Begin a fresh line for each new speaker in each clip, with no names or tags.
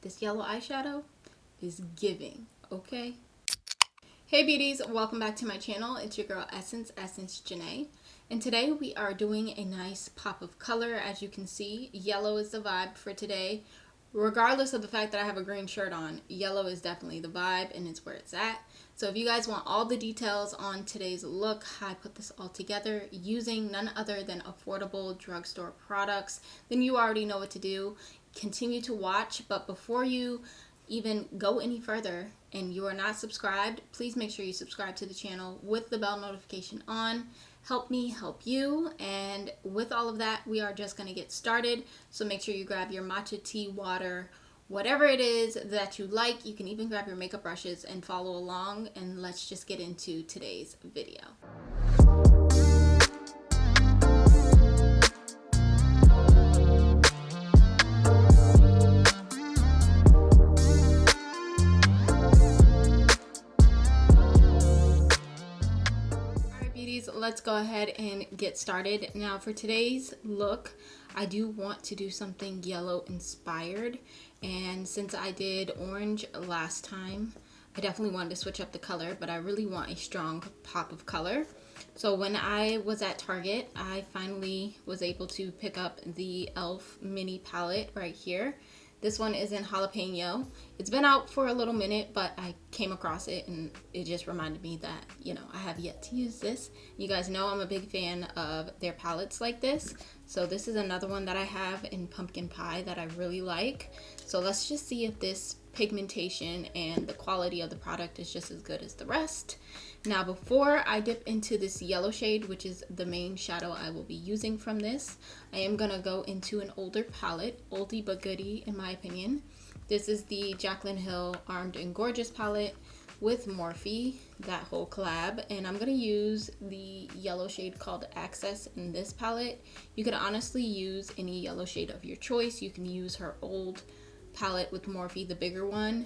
This yellow eyeshadow is giving, okay? Hey beauties, welcome back to my channel. It's your girl Essence Janay. And today we are doing a nice pop of color. As you can see, yellow is the vibe for today. Regardless of the fact that I have a green shirt on, yellow is definitely the vibe and it's where it's at. So if you guys want all the details on today's look, how I put this all together using none other than affordable drugstore products, then you already know what to do. Continue to watch, but before you even go any further and you are not subscribed, please make sure you subscribe to the channel with the bell notification on. Help me help you. And with all of that, we are just going to get started. So make sure you grab your matcha tea, water, whatever it is that you like. You can even grab your makeup brushes and follow along, and let's just get into today's video. Let's go ahead and get started. Now for today's look, I do want to do something yellow inspired, and since I did orange last time, I definitely wanted to switch up the color, but I really want a strong pop of color. So when I was at Target, I finally was able to pick up the e.l.f. mini palette right here. This one is in Jalapeño. It's been out for a little minute, but I came across it and it just reminded me that, you know, I have yet to use this. You guys know I'm a big fan of their palettes like this. So this is another one that I have in Pumpkin Pie that I really like. So let's just see if this pigmentation and the quality of the product is just as good as the rest. Now before I dip into this yellow shade, which is the main shadow I will be using from this, I am gonna go into an older palette, oldie but goodie in my opinion. This is the Jaclyn Hill Armed and Gorgeous palette with Morphe, that whole collab, and I'm gonna use the yellow shade called Access in this palette. You could honestly use any yellow shade of your choice. You can use her old palette with Morphe, the bigger one.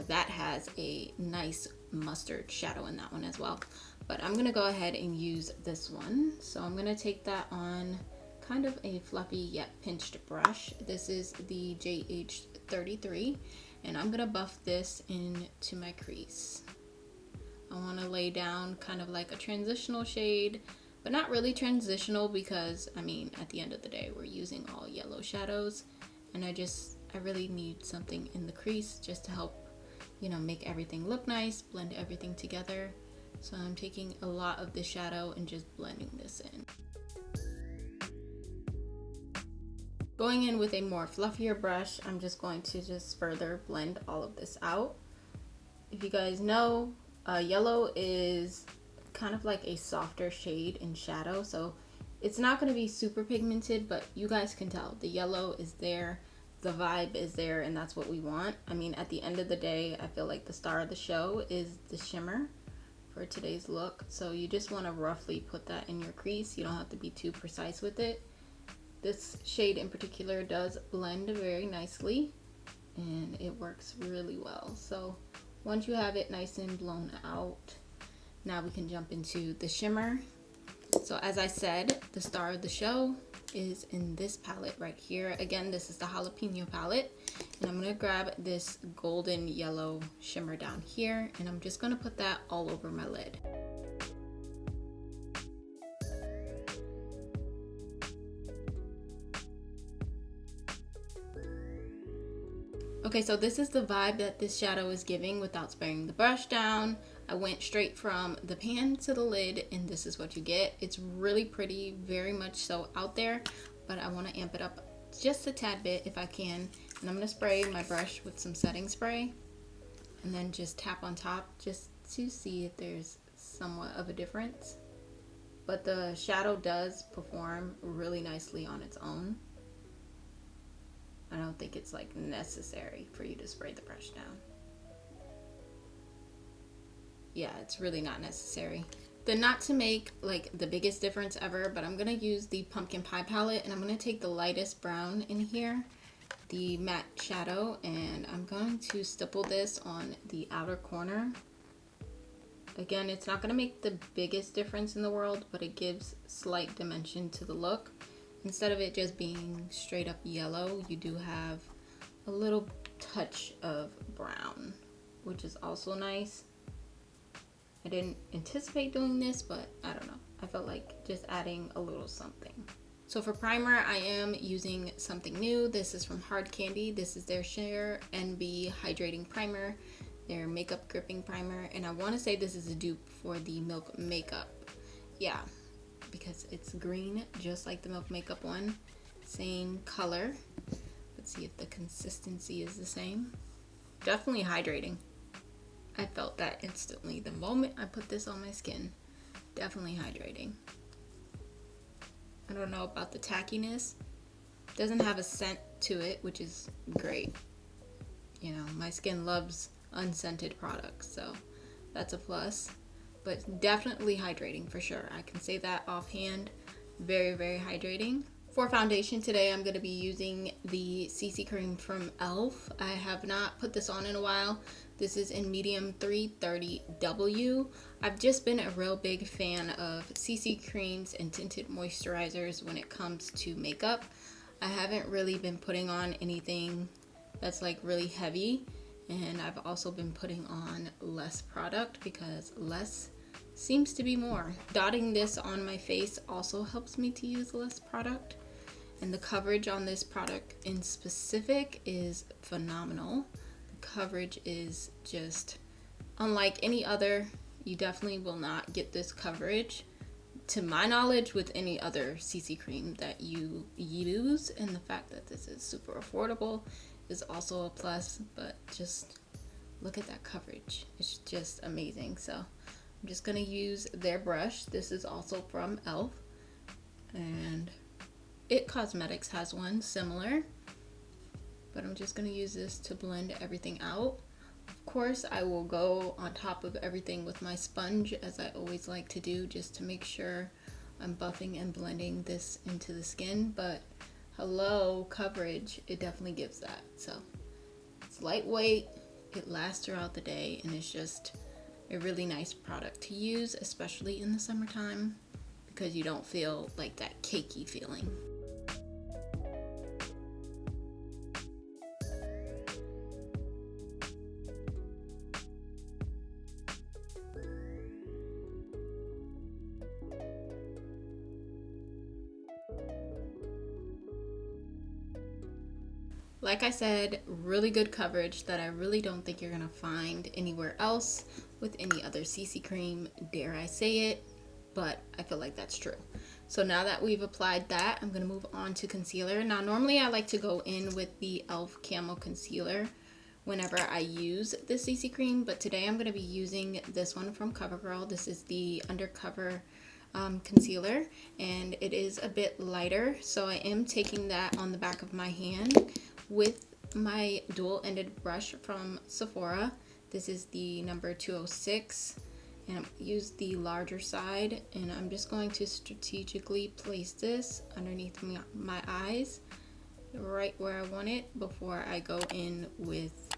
That has a nice mustard shadow in that one as well. But I'm gonna go ahead and use this one. So I'm gonna take that on kind of a fluffy yet pinched brush. This is the JH33, and I'm gonna buff this into my crease. I wanna lay down kind of like a transitional shade, but not really transitional because, I mean, at the end of the day, we're using all yellow shadows, and I really need something in the crease just to help, you know, make everything look nice, blend everything together. So I'm taking a lot of the shadow and just blending this in. Going in with a more fluffier brush, I'm just going to just further blend all of this out. If you guys know, yellow is kind of like a softer shade in shadow, so it's not going to be super pigmented, but you guys can tell the yellow is there, the vibe is there, and that's what we want. I mean, at the end of the day, I feel like the star of the show is the shimmer for today's look. So you just want to roughly put that in your crease. You don't have to be too precise with it. This shade in particular does blend very nicely and it works really well. So once you have it nice and blown out, now we can jump into the shimmer. So as I said, the star of the show is in this palette right here. Again, this is the Jalapeño palette, and I'm gonna grab this golden yellow shimmer down here, and I'm just gonna put that all over my lid. Okay, so this is the vibe that this shadow is giving without spraying the brush down. I went straight from the pan to the lid, and this is what you get. It's really pretty, very much so out there, but I want to amp it up just a tad bit if I can. And I'm going to spray my brush with some setting spray and then just tap on top just to see if there's somewhat of a difference. But the shadow does perform really nicely on its own. I don't think it's like necessary for you to spray the brush down. Yeah, it's really not necessary. Then not to make like the biggest difference ever, but I'm gonna use the Pumpkin Pie palette, and I'm gonna take the lightest brown in here, the matte shadow, and I'm going to stipple this on the outer corner. Again, it's not gonna make the biggest difference in the world, but it gives slight dimension to the look. instead of it just being straight up yellow, you do have a little touch of brown, which is also nice. I didn't anticipate doing this, but I don't know. I felt like just adding a little something. So for primer, I am using something new. This is from Hard Candy. This is their Sheer NB Hydrating Primer, their makeup gripping primer. And I want to say this is a dupe for the Milk Makeup. Yeah, because it's green, just like the Milk Makeup one. Same color. Let's see if the consistency is the same. Definitely hydrating. I felt that instantly the moment I put this on my skin. Definitely hydrating. I don't know about the tackiness. Doesn't have a scent to it, which is great. You know, my skin loves unscented products, so that's a plus. But definitely hydrating for sure. I can say that offhand. Very, very hydrating. For foundation today, I'm going to be using the CC cream from e.l.f. I have not put this on in a while. This is in medium 330W. I've just been a real big fan of CC creams and tinted moisturizers when it comes to makeup. I haven't really been putting on anything that's like really heavy, and I've also been putting on less product because less seems to be more. Dotting this on my face also helps me to use less product. And the coverage on this product in specific is phenomenal. The coverage is just unlike any other. You definitely will not get this coverage, to my knowledge, with any other CC cream that you use. And the fact that this is super affordable is also a plus, but just look at that coverage. It's just amazing. So I'm just gonna use their brush. This is also from e.l.f. and It Cosmetics has one similar, but I'm just going to use this to blend everything out. Of course, I will go on top of everything with my sponge, as I always like to do, just to make sure I'm buffing and blending this into the skin. But hello, coverage, it definitely gives that. So it's lightweight, it lasts throughout the day, and it's just a really nice product to use, especially in the summertime, because you don't feel like that cakey feeling. Like I said, really good coverage that I really don't think you're gonna find anywhere else with any other CC cream, dare I say it, but I feel like that's true. So now that we've applied that, I'm gonna move on to concealer. Now normally I like to go in with the e.l.f. Camo concealer whenever I use the CC cream, but today I'm gonna be using this one from Covergirl. This is the Undercover concealer, and it is a bit lighter, so I am taking that on the back of my hand with my dual-ended brush from Sephora. This is the number 206, and I use the larger side, and I'm just going to strategically place this underneath my eyes, right where I want it, before I go in with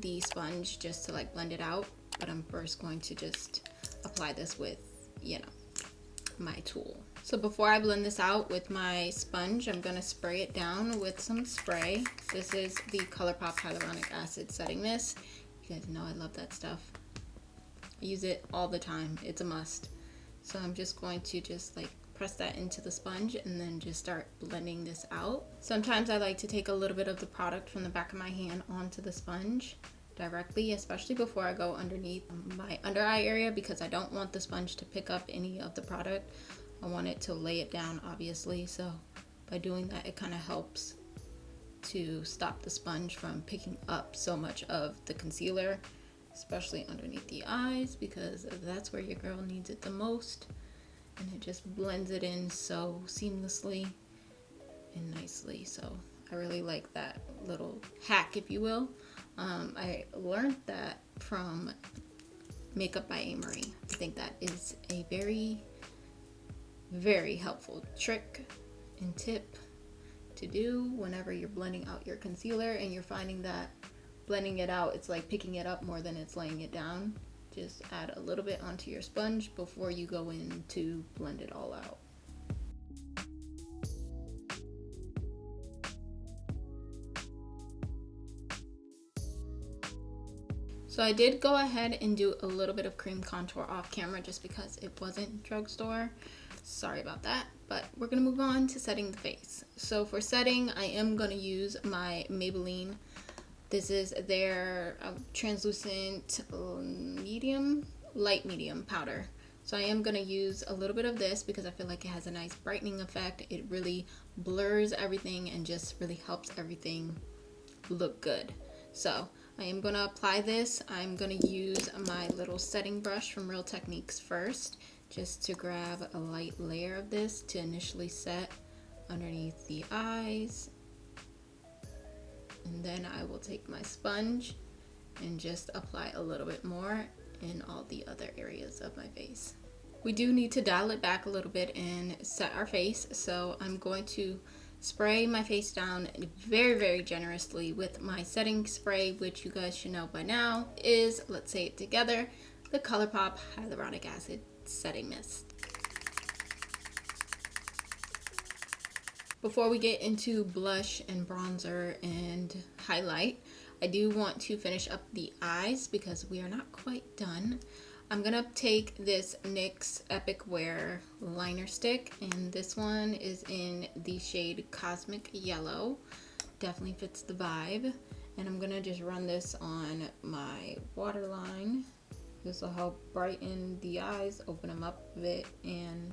the sponge just to like blend it out. But I'm first going to just apply this with, you know, my tool. So before I blend this out with my sponge, I'm going to spray it down with some spray. This is the Colourpop Hyaluronic Acid Setting Mist. You guys know I love that stuff. I use it all the time. It's a must. So I'm just going to just like press that into the sponge and then just start blending this out. Sometimes I like to take a little bit of the product from the back of my hand onto the sponge directly, especially before I go underneath my under eye area, because I don't want the sponge to pick up any of the product. I want it to lay it down, obviously, so by doing that it kind of helps to stop the sponge from picking up so much of the concealer, especially underneath the eyes, because that's where your girl needs it the most, and it just blends it in so seamlessly and nicely. So I really like that little hack, if you will. I learned that from Makeup by Amory. I think that is a very, very helpful trick and tip to do whenever you're blending out your concealer and you're finding that blending it out, it's like picking it up more than it's laying it down. Just add a little bit onto your sponge before you go in to blend it all out. So I did go ahead and do a little bit of cream contour off camera just because it wasn't drugstore. Sorry about that, but we're gonna move on to setting the face. So for setting, I am gonna use my Maybelline. This is their translucent light medium powder. So I am gonna use a little bit of this because I feel like it has a nice brightening effect. It really blurs everything and just really helps everything look good. So I am gonna apply this. I'm gonna use my little setting brush from Real Techniques first, just to grab a light layer of this to initially set underneath the eyes. And then I will take my sponge and just apply a little bit more in all the other areas of my face. We do need to dial it back a little bit and set our face, so I'm going to spray my face down very generously with my setting spray, which you guys should know by now is, let's say it together, the Colourpop Hyaluronic Acid Setting Mist. Before we get into blush and bronzer and highlight, I do want to finish up the eyes because we are not quite done. I'm gonna take this NYX Epic Wear liner stick, and this one is in the shade Cosmic Yellow. Definitely fits the vibe. And I'm gonna just run this on my waterline. This will help brighten the eyes, open them up a bit, and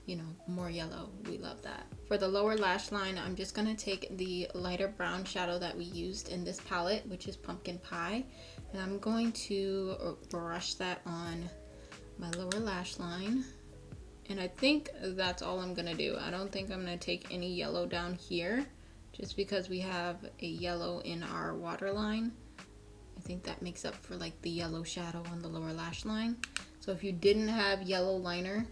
you know, more yellow. We love that. For the lower lash line, I'm just gonna take the lighter brown shadow that we used in this palette, which is Pumpkin Pie, and I'm going to brush that on my lower lash line. And I think that's all I'm gonna do. I don't think I'm gonna take any yellow down here, just because we have a yellow in our waterline. I think that makes up for like the yellow shadow on the lower lash line. So if you didn't have yellow liner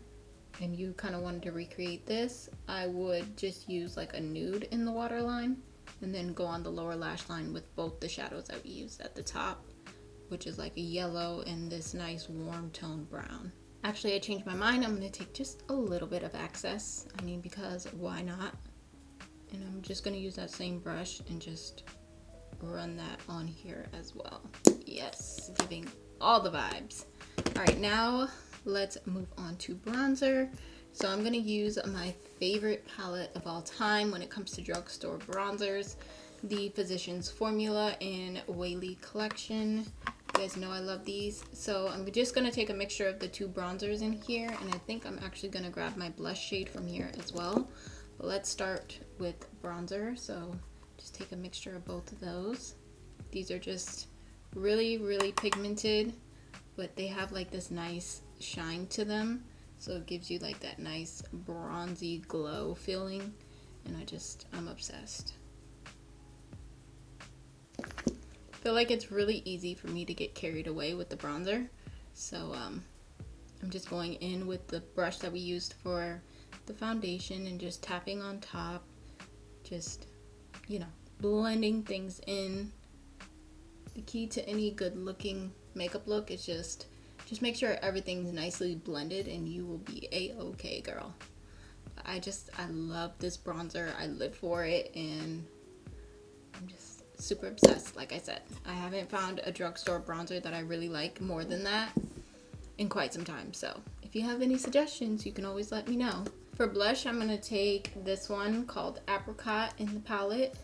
and you kind of wanted to recreate this, I would just use like a nude in the waterline and then go on the lower lash line with both the shadows that we used at the top, which is like a yellow and this nice warm tone brown. Actually, I changed my mind. I'm going to take just a little bit of excess. I mean, because why not? And I'm just going to use that same brush and just run that on here as well. Yes, giving all the vibes. All right, now let's move on to bronzer. So I'm going to use my favorite palette of all time when it comes to drugstore bronzers, the Physicians Formula in Weylie collection. You guys know I love these. So I'm just going to take a mixture of the two bronzers in here, and I think I'm actually going to grab my blush shade from here as well. But let's start with bronzer. So just take a mixture of both of those. These are just really pigmented, but they have like this nice shine to them, so it gives you like that nice bronzy glow feeling, and I'm obsessed. I feel like it's really easy for me to get carried away with the bronzer, so I'm just going in with the brush that we used for the foundation and just tapping on top, just, you know, blending things in. The key to any good looking makeup look is just make sure everything's nicely blended and you will be a-okay, girl. I love this bronzer. I live for it, and I'm just super obsessed. Like I said, I haven't found a drugstore bronzer that I really like more than that in quite some time. So if you have any suggestions, you can always let me know. For blush, I'm going to take this one called Apricot in the palette,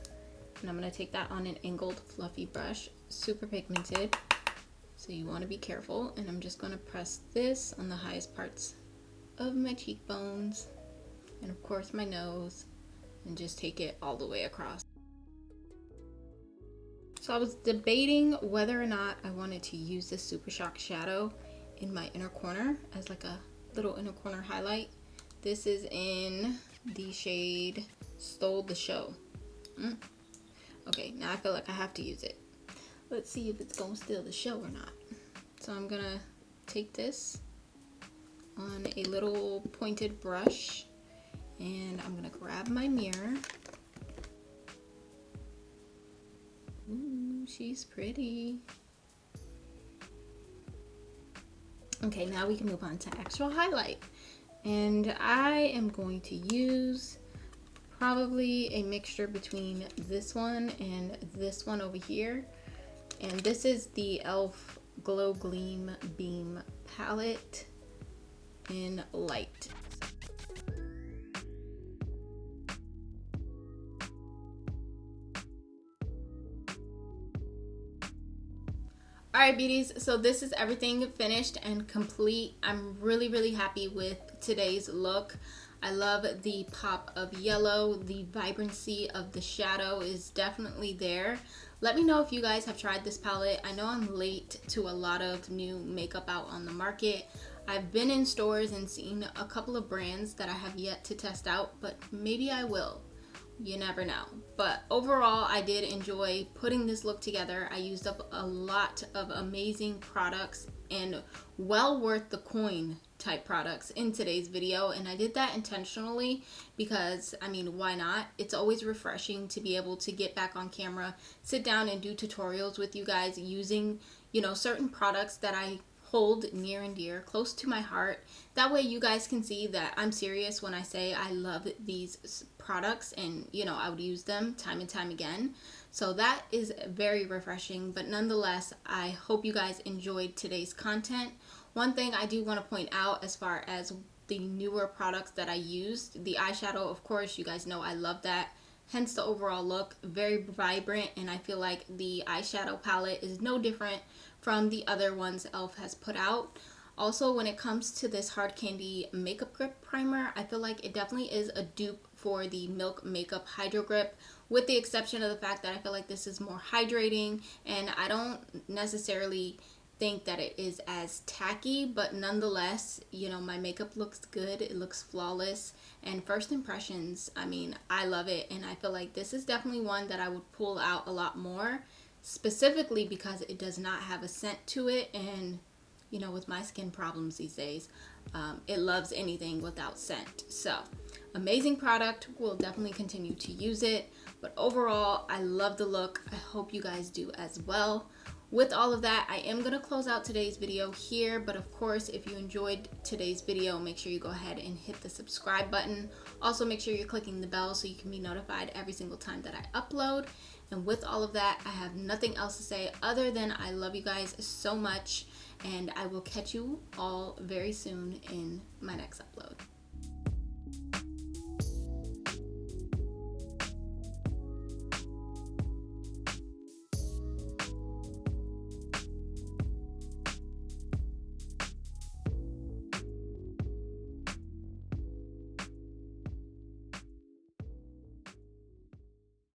and I'm going to take that on an angled fluffy brush, super pigmented, so you want to be careful. And I'm just going to press this on the highest parts of my cheekbones and of course my nose, and just take it all the way across. So I was debating whether or not I wanted to use this Super Shock shadow in my inner corner as like a little inner corner highlight. This is in the shade Stole the Show. Okay, now I feel like I have to use it. Let's see if it's gonna steal the show or not. So I'm gonna take this on a little pointed brush, and I'm gonna grab my mirror. Ooh, she's pretty. Okay, now we can move on to actual highlight. And I am going to use probably a mixture between this one and this one over here. And this is the e.l.f. Glow Gleam Beam palette in light. Alright beauties, so this is everything finished and complete. I'm really happy with today's look. I love the pop of yellow. The vibrancy of the shadow is definitely there. Let me know if you guys have tried this palette. I know I'm late to a lot of new makeup out on the market. I've been in stores and seen a couple of brands that I have yet to test out, but maybe I will. You never know. But overall, I did enjoy putting this look together. I used up a lot of amazing products and well worth the coin type products in today's video, and I did that intentionally because, I mean, why not? It's always refreshing to be able to get back on camera, sit down and do tutorials with you guys using, you know, certain products that I hold near and dear, close to my heart. That way you guys can see that I'm serious when I say I love these products, and you know, I would use them time and time again. So that is very refreshing. But nonetheless, I hope you guys enjoyed today's content. One thing I do want to point out as far as the newer products that I used, the eyeshadow, of course, you guys know I love that. Hence the overall look, very vibrant, and I feel like the eyeshadow palette is no different from the other ones e.l.f. has put out. Also, when it comes to this Hard Candy Makeup Grip Primer, I feel like it definitely is a dupe for the Milk Makeup Hydro Grip, with the exception of the fact that I feel like this is more hydrating, and I don't necessarily think that it is as tacky, but nonetheless, you know, my makeup looks good, it looks flawless, and first impressions, I mean, I love it, and I feel like this is definitely one that I would pull out a lot more, specifically because it does not have a scent to it. And you know, with my skin problems these days, it loves anything without scent. So amazing product, we'll definitely continue to use it. But overall, I love the look. I hope you guys do as well. With all of that, I am going to close out today's video here, but of course, if you enjoyed today's video, make sure you go ahead and hit the subscribe button. Also, make sure you're clicking the bell so you can be notified every single time that I upload. And with all of that, I have nothing else to say other than I love you guys so much, and I will catch you all very soon in my next upload.